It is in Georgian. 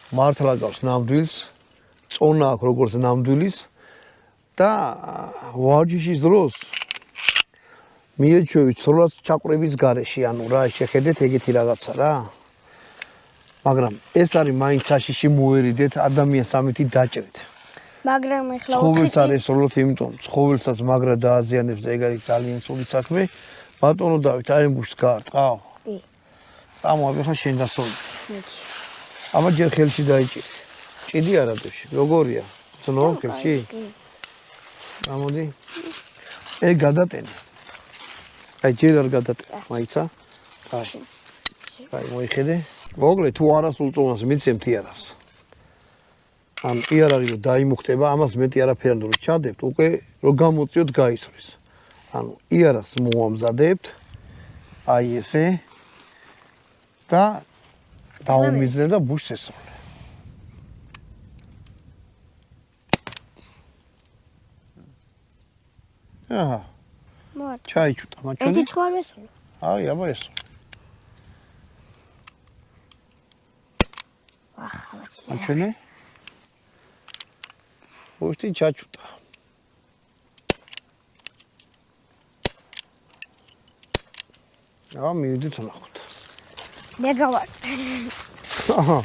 მართლა გავს ნამდვილს, წონა აქვს როგორც ნამდვილის და ვარჯიშის დროს მიეჩვევით სრულად ჩაყრების გარეშე, ანუ რა შეხედეთ ეგეთი რაღაცა რა. მაგრამ ეს არის მაინც საშიში მოერიდეთ ადამიანს ამითი დაჭრით. მაგრამ ეხლა ცხოველს არის სრულად, იმიტომ ცხოველსაც მაგრა დააზიანებს და ეგ არის ძალიან ცუდი საქმე. ბატონო დავით, აი მუშს გაარტყავ. დი. წამოაბი ხა შენ დასწავლე. მეჩი. აბა ჯერ ხელში დაიჭირე. ჭიდი არა დეში, როგორია? ძნო ხელში? ამოდი. ეგ გადატენე. აი ჯერ არ გადატენე, მაიცა? აი. აი მოიხედე. მოგლე თუ არასულ წონას მიცემთ იარას. ან იარაღი რომ დაიმუხტება, ამას მეტი არაფერი რომ ჩადებთ, უკვე რომ გამოწიოთ გაისვრის. ანუ იარაღს მოამზადებთ. აი ესე. და დაუმიზნე და ბუშს ესროლე. აჰა. მარტო. ჩაიჩუტა მაჩვენე. ერთი ცხვარი ესროლე. აი, აბა ესროლე. ახლა ვაცი. მაჩვენე. უშტი ჩაჩუტა. მივიდით ვნახოთ. მე გავარ. აჰა.